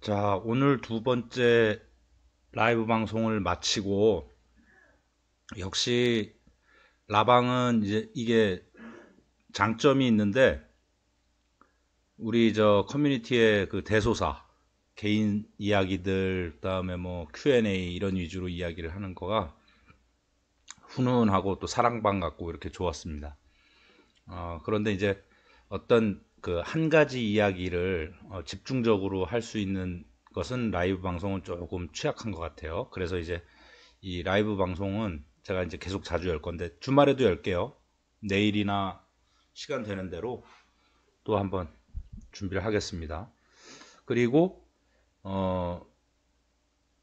자, 오늘 두 번째 라이브 방송을 마치고, 역시 라방은 이제 이게 장점이 있는데, 우리 저 커뮤니티의 그 대소사, 개인 이야기들, 그다음에 뭐 Q&A 이런 위주로 이야기를 하는 거가 훈훈하고 또 사랑방 같고 이렇게 좋았습니다. 그런데 이제 어떤 그 한 가지 이야기를 집중적으로 할 수 있는 것은 라이브 방송은 조금 취약한 것 같아요. 그래서 이제 이 라이브 방송은 제가 이제 계속 자주 열 건데 주말에도 열게요. 내일이나 시간 되는 대로 또 한번 준비를 하겠습니다. 그리고 어,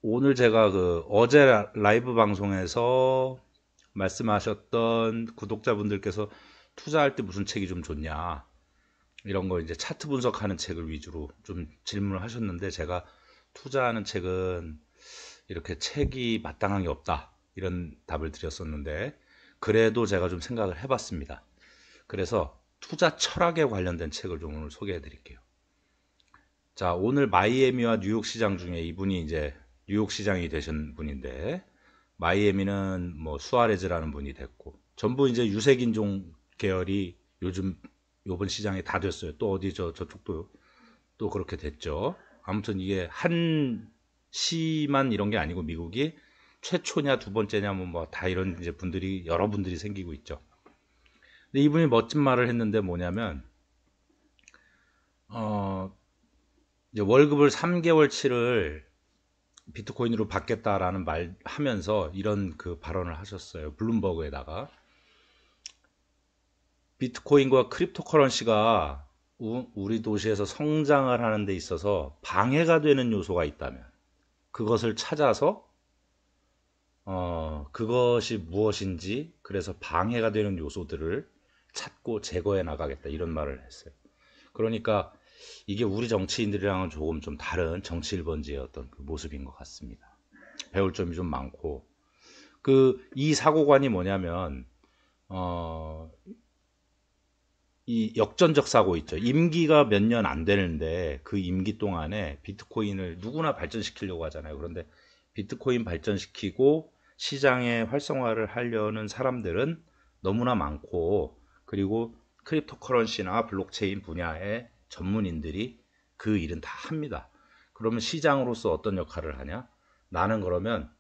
오늘 제가 그 어제 라이브 방송에서 말씀하셨던 구독자분들께서 투자할 때 무슨 책이 좀 좋냐 이런 거 이제 차트 분석하는 책을 위주로 좀 질문을 하셨는데 제가 투자하는 책은 이렇게 책이 마땅한 게 없다 이런 답을 드렸었는데 그래도 제가 좀 생각을 해봤습니다. 그래서 투자 철학에 관련된 책을 좀 오늘 소개해 드릴게요. 자, 오늘 마이애미와 뉴욕 시장 중에 이분이 이제 뉴욕 시장이 되신 분인데 마이애미는 뭐 수아레즈라는 분이 됐고 전부 이제 유색인종 계열이 요즘 요번 시장에 다 됐어요. 또 어디 저쪽도 또 그렇게 됐죠. 아무튼 이게 한 시만 이런 게 아니고 미국이 최초냐 두 번째냐 뭐 다 이런 이제 분들이 여러분들이 생기고 있죠. 근데 이분이 멋진 말을 했는데 뭐냐면 어 이제 월급을 3개월치를 비트코인으로 받겠다라는 말 하면서 이런 그 발언을 하셨어요. 블룸버그에다가 비트코인과 크립토커런시가 우리 도시에서 성장을 하는 데 있어서 방해가 되는 요소가 있다면 그것을 찾아서 그것이 무엇인지 그래서 방해가 되는 요소들을 찾고 제거해 나가겠다 이런 말을 했어요. 그러니까 이게 우리 정치인들이랑은 조금 좀 다른 정치 1번지의 어떤 그 모습인 것 같습니다. 배울 점이 좀 많고 그 이 사고관이 뭐냐면 어, 이 역전적 사고 있죠. 임기가 몇 년 안 되는데 그 임기 동안에 비트코인을 누구나 발전시키려고 하잖아요. 그런데 비트코인 발전시키고 시장에 활성화를 하려는 사람들은 너무나 많고 그리고 크립토커런시나 블록체인 분야의 전문인들이 그 일은 다 합니다. 그러면 시장으로서 어떤 역할을 하냐? 나는 그러면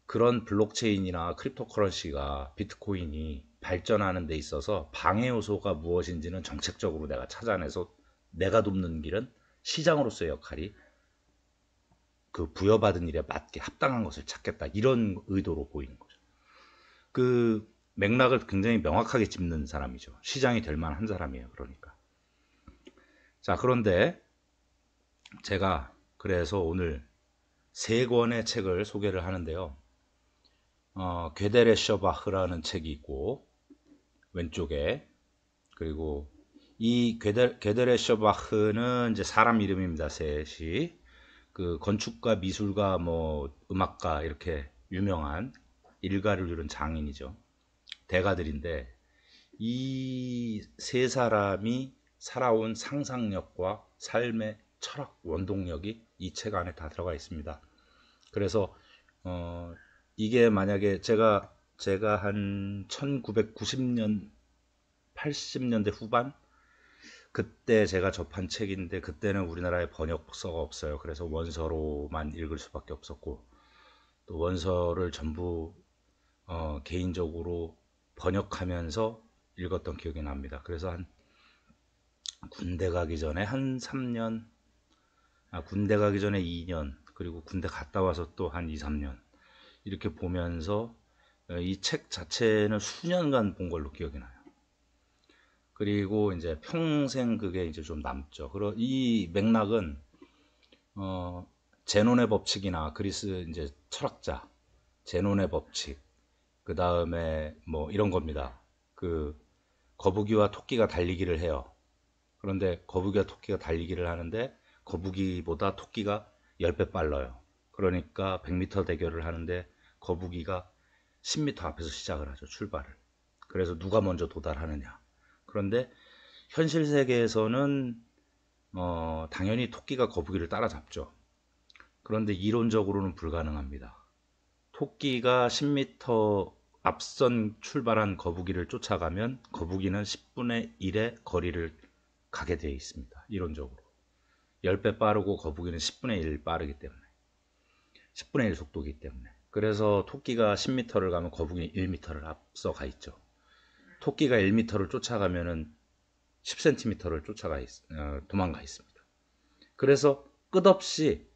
그런 블록체인이나 크립토커런시가 비트코인이 발전하는 데 있어서 방해 요소가 무엇인지는 정책적으로 내가 찾아내서 내가 돕는 길은 시장으로서의 역할이 그 부여받은 일에 맞게 합당한 것을 찾겠다 이런 의도로 보이는 거죠. 그 맥락을 굉장히 명확하게 짚는 사람이죠. 시장이 될 만한 사람이에요. 그러니까 자 그런데 제가 그래서 오늘 세 권의 책을 소개를 하는데요. 게데레 셔바흐라는 책이 있고 왼쪽에 그리고 이 게데레 셔바흐는 이제 사람 이름입니다. 셋이 그 건축가, 미술가, 뭐 음악가 이렇게 유명한 일가를 이룬 장인이죠. 대가들인데 이 세 사람이 살아온 상상력과 삶의 철학, 원동력이 이 책 안에 다 들어가 있습니다. 그래서 어, 이게 만약에 제가 한 1990년 80년대 후반 그때 제가 접한 책인데 그때는 우리나라에 번역서가 없어요. 그래서 원서로만 읽을 수밖에 없었고 또 원서를 전부 개인적으로 번역하면서 읽었던 기억이 납니다. 그래서 한 군대 가기 전에 한 3년, 군대 가기 전에 2년, 그리고 군대 갔다 와서 또 한 2, 3년 이렇게 보면서 이 책 자체는 수년간 본 걸로 기억이 나요. 그리고 이제 평생 그게 이제 좀 남죠. 그리고 이 맥락은 어, 제논의 법칙이나 그리스 이제 철학자 제논의 법칙 그 다음에 뭐 이런 겁니다. 그 거북이와 토끼가 달리기를 해요. 그런데 거북이와 토끼가 달리기를 하는데 거북이보다 토끼가 10배 빨라요. 그러니까 100m 대결을 하는데 거북이가 10m 앞에서 시작을 하죠. 출발을. 그래서 누가 먼저 도달하느냐. 그런데 현실 세계에서는 당연히 토끼가 거북이를 따라잡죠. 그런데 이론적으로는 불가능합니다. 토끼가 10m 앞선 출발한 거북이를 쫓아가면 거북이는 10분의 1의 거리를 가게 되어 있습니다. 이론적으로. 10배 빠르고 거북이는 10분의 1 빠르기 때문에. 10분의 1 속도이기 때문에. 그래서 토끼가 10m를 가면 거북이는 1m를 앞서 가 있죠. 토끼가 1m를 쫓아가면은 10cm를 도망가 있습니다. 그래서 끝없이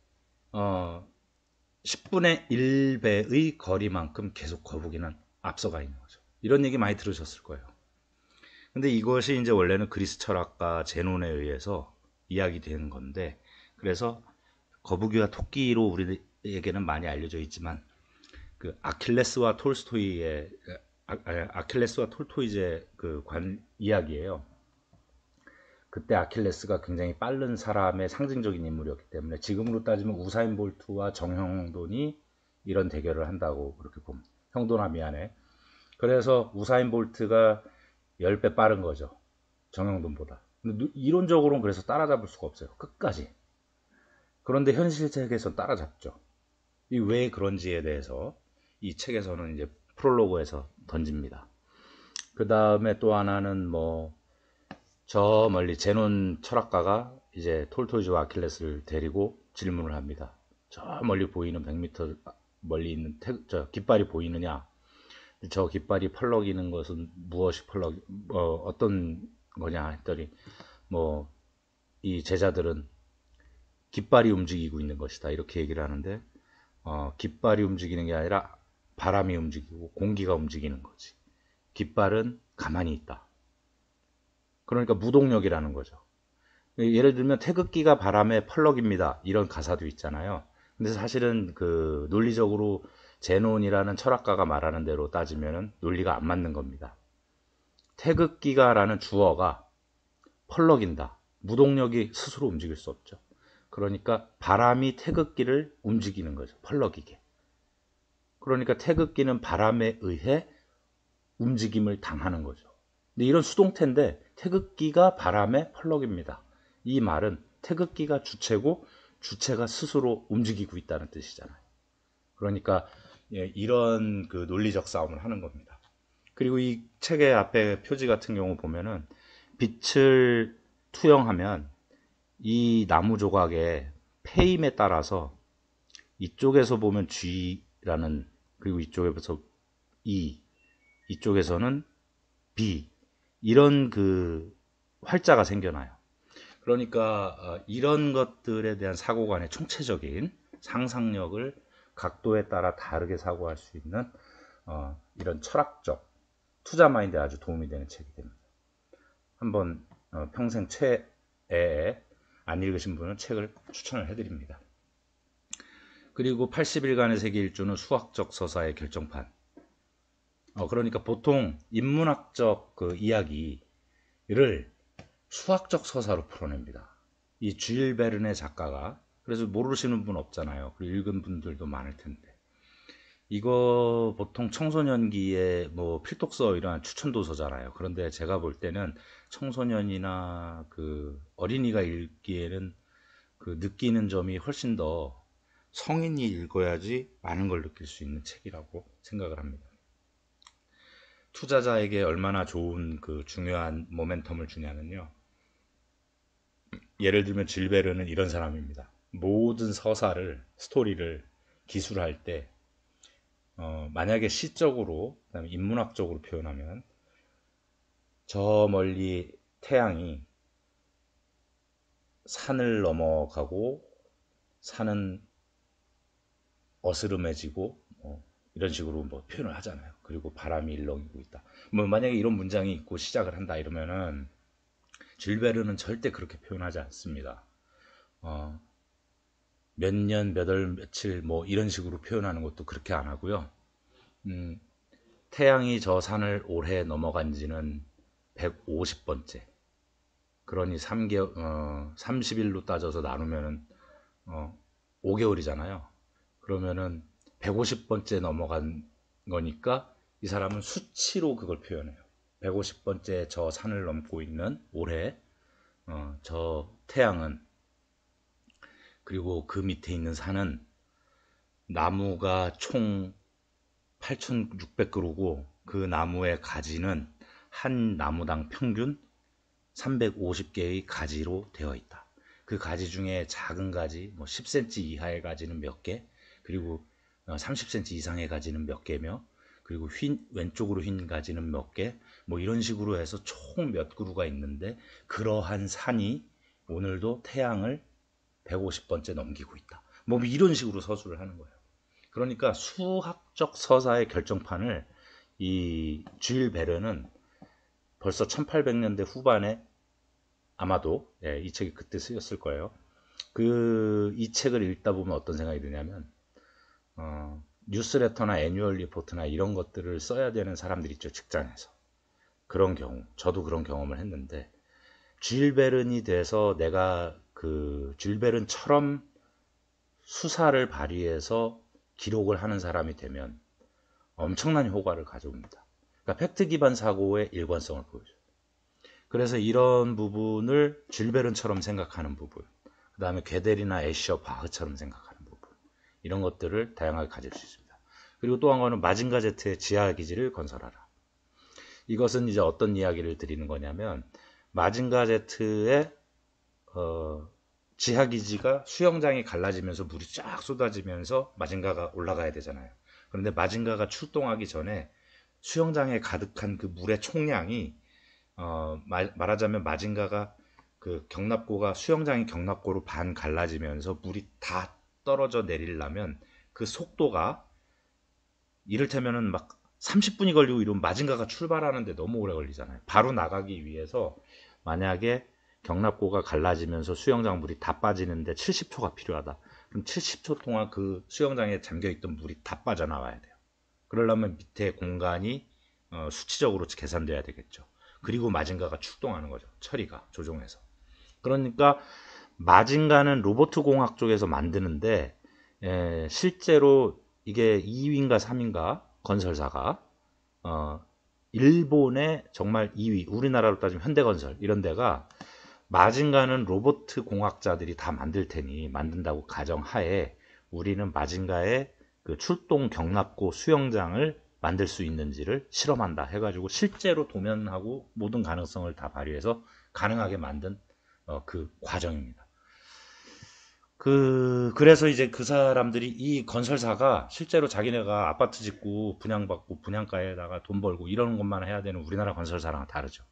10분의 1배의 거리만큼 계속 거북이는 앞서가 있는 거죠. 이런 얘기 많이 들으셨을 거예요. 근데 이것이 이제 원래는 그리스 철학가 제논에 의해서 이야기되는 건데, 그래서 거북이와 토끼로 우리에게는 많이 알려져 있지만, 그 아킬레스와 톨토이제 그 이야기예요. 그때 아킬레스가 굉장히 빠른 사람의 상징적인 인물이었기 때문에 지금으로 따지면 우사인 볼트와 정형돈이 이런 대결을 한다고 그렇게 봅니다. 형돈아 미안해. 그래서 우사인 볼트가 10배 빠른 거죠. 정형돈보다. 근데 이론적으로는 그래서 따라잡을 수가 없어요. 끝까지. 그런데 현실 세계에서 따라잡죠. 이 왜 그런지에 대해서 이 책에서는 이제 프롤로그에서 던집니다. 그 다음에 또 하나는 저 멀리 제논 철학가가 이제 톨토이즈와 아킬레스를 데리고 질문을 합니다. 저 멀리 보이는 100m 멀리 있는 저 깃발이 보이느냐? 저 깃발이 펄럭이는 것은 무엇이 어떤 거냐 했더니 이 제자들은 깃발이 움직이고 있는 것이다 이렇게 얘기를 하는데 깃발이 움직이는 게 아니라 바람이 움직이고 공기가 움직이는 거지. 깃발은 가만히 있다. 그러니까 무동력이라는 거죠. 예를 들면 태극기가 바람에 펄럭입니다. 이런 가사도 있잖아요. 근데 사실은 그 논리적으로 제논이라는 철학가가 말하는 대로 따지면 논리가 안 맞는 겁니다. 태극기가라는 주어가 펄럭인다. 무동력이 스스로 움직일 수 없죠. 그러니까 바람이 태극기를 움직이는 거죠. 펄럭이게. 그러니까 태극기는 바람에 의해 움직임을 당하는 거죠. 근데 이런 수동태인데 태극기가 바람에 펄럭입니다. 이 말은 태극기가 주체고 주체가 스스로 움직이고 있다는 뜻이잖아요. 그러니까 이런 그 논리적 싸움을 하는 겁니다. 그리고 이 책의 앞에 표지 같은 경우 보면은 빛을 투영하면 이 나무 조각의 페임에 따라서 이쪽에서 보면 G라는, 그리고 이쪽에서 E, 이쪽에서는 B, 이런 그 활자가 생겨나요. 그러니까 이런 것들에 대한 사고관의 총체적인 상상력을 각도에 따라 다르게 사고할 수 있는 이런 철학적 투자 마인드에 아주 도움이 되는 책이 됩니다. 한번 평생 최애에 안 읽으신 분은 책을 추천을 해드립니다. 그리고 80일간의 세계 일주는 수학적 서사의 결정판. 그러니까 보통 인문학적 그 이야기를 수학적 서사로 풀어냅니다. 이 주일 베른의 작가가, 그래서 모르시는 분 없잖아요. 그리고 읽은 분들도 많을 텐데. 이거 보통 청소년기에 필독서 이러한 추천도서잖아요. 그런데 제가 볼 때는 청소년이나 그 어린이가 읽기에는 그 느끼는 점이 훨씬 더 성인이 읽어야지 많은 걸 느낄 수 있는 책이라고 생각을 합니다. 투자자에게 얼마나 좋은 그 중요한 모멘텀을 주냐면요. 예를 들면 질베르는 이런 사람입니다. 모든 스토리를 기술할 때 만약에 시적으로, 그다음에 인문학적으로 표현하면 저 멀리 태양이 산을 넘어가고 산은 어스름해지고 이런 식으로 표현을 하잖아요. 그리고 바람이 일렁이고 있다. 만약에 이런 문장이 있고 시작을 한다 이러면은 질베르는 절대 그렇게 표현하지 않습니다. 몇 년, 몇 월, 며칠 이런 식으로 표현하는 것도 그렇게 안 하고요. 태양이 저 산을 올해 넘어간 지는 150번째. 그러니 30일로 따져서 나누면은 5개월이잖아요. 그러면은 150번째 넘어간 거니까 이 사람은 수치로 그걸 표현해요. 150번째 저 산을 넘고 있는 올해 저 태양은, 그리고 그 밑에 있는 산은 나무가 총 8,600그루고 그 나무의 가지는 한 나무당 평균 350개의 가지로 되어 있다. 그 가지 중에 작은 가지, 뭐 10cm 이하의 가지는 몇 개, 그리고 30cm 이상의 가지는 몇 개며, 그리고 왼쪽으로 휜 가지는 몇 개, 뭐 이런 식으로 해서 총 몇 그루가 있는데, 그러한 산이 오늘도 태양을 150번째 넘기고 있다. 뭐 이런 식으로 서술을 하는 거예요. 그러니까 수학적 서사의 결정판을 이 줄 베르는 벌써 1800년대 후반에 아마도 이 책이 그때 쓰였을 거예요. 이 책을 읽다 보면 어떤 생각이 드냐면, 뉴스레터나 애뉴얼 리포트나 이런 것들을 써야 되는 사람들 있죠, 직장에서. 그런 경우, 저도 그런 경험을 했는데, 줄 베른이 돼서 내가 줄 베른처럼 수사를 발휘해서 기록을 하는 사람이 되면 엄청난 효과를 가져옵니다. 그러니까 팩트 기반 사고의 일관성을 보여줘요. 그래서 이런 부분을 줄 베른처럼 생각하는 부분, 그 다음에 괴델이나 애셔, 바흐처럼 생각하는 부분, 이런 것들을 다양하게 가질 수 있습니다. 그리고 또 한 가지는 마징가 제트의 지하 기지를 건설하라. 이것은 이제 어떤 이야기를 드리는 거냐면, 마징가 제트의 지하 기지가 수영장이 갈라지면서 물이 쫙 쏟아지면서 마징가가 올라가야 되잖아요. 그런데 마징가가 출동하기 전에 수영장에 가득한 그 물의 총량이, 말하자면 마징가가 그 경납고가 수영장이 경납고로 반 갈라지면서 물이 다 떨어져 내리려면 그 속도가 이를테면은 막 30분이 걸리고 이러면 마징가가 출발하는데 너무 오래 걸리잖아요. 바로 나가기 위해서 만약에 경납고가 갈라지면서 수영장 물이 다 빠지는데 70초가 필요하다. 그럼 70초 동안 그 수영장에 잠겨있던 물이 다 빠져나와야 돼요. 그러려면 밑에 공간이 수치적으로 계산돼야 되겠죠. 그리고 마징가가 출동하는 거죠. 처리가 조종해서. 그러니까 마징가는 로봇 공학 쪽에서 만드는데, 실제로 이게 2위인가 3위인가 건설사가 일본의 정말 2위, 우리나라로 따지면 현대건설 이런 데가 마징가는 로봇 공학자들이 다 만들 테니 만든다고 가정하에 우리는 마징가의 그 출동 경납고 수영장을 만들 수 있는지를 실험한다 해가지고 실제로 도면하고 모든 가능성을 다 발휘해서 가능하게 만든 그 과정입니다. 그래서 이제 그 사람들이, 이 건설사가 실제로 자기네가 아파트 짓고 분양받고 분양가에다가 돈 벌고 이러는 것만 해야 되는 우리나라 건설사랑은 다르죠.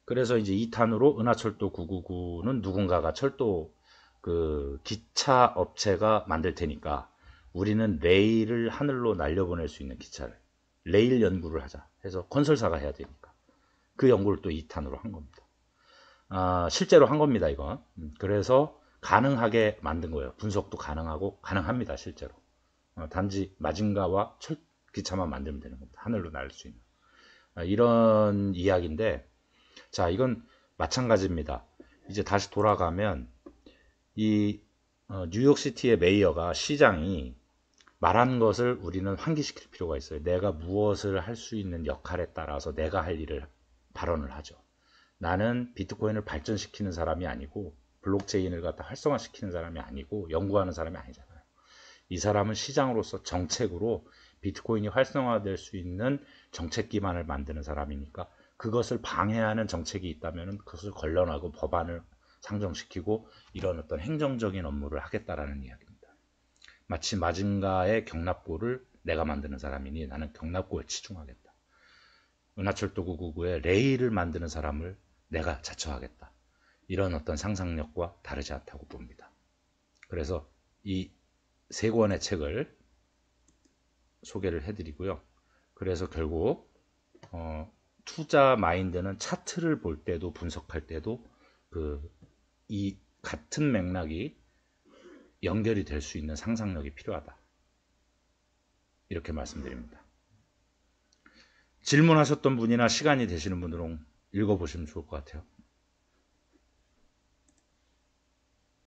그래서 이제 2탄으로 은하철도 999는 누군가가 철도 기차 업체가 만들 테니까 우리는 레일을 하늘로 날려보낼 수 있는 기차를, 레일 연구를 하자 해서 건설사가 해야 되니까 그 연구를 또 2탄으로 한 겁니다. 실제로 한 겁니다, 이건. 그래서 가능하게 만든 거예요. 분석도 가능하고 가능합니다, 실제로. 단지 마징가와 기차만 만들면 되는 겁니다. 하늘로 날 수 있는. 이런 이야기인데, 자, 이건 마찬가지입니다. 이제 다시 돌아가면 이 뉴욕시티의 메이어가, 시장이 말한 것을 우리는 환기시킬 필요가 있어요. 내가 무엇을 할 수 있는 역할에 따라서 내가 할 일을 발언을 하죠. 나는 비트코인을 발전시키는 사람이 아니고 블록체인을 갖다 활성화시키는 사람이 아니고 연구하는 사람이 아니잖아요. 이 사람은 시장으로서 정책으로 비트코인이 활성화될 수 있는 정책 기반을 만드는 사람이니까 그것을 방해하는 정책이 있다면 그것을 걸러내고 법안을 상정시키고 이런 어떤 행정적인 업무를 하겠다라는 이야기입니다. 마치 마징가의 경납고를 내가 만드는 사람이니 나는 경납고에 치중하겠다. 은하철도 999의 레일을 만드는 사람을 내가 자처하겠다. 이런 어떤 상상력과 다르지 않다고 봅니다. 그래서 이 세 권의 책을 소개를 해드리고요. 그래서 결국 투자 마인드는 차트를 볼 때도 분석할 때도 이 같은 맥락이 연결이 될 수 있는 상상력이 필요하다. 이렇게 말씀드립니다. 질문하셨던 분이나 시간이 되시는 분들은 읽어보시면 좋을 것 같아요.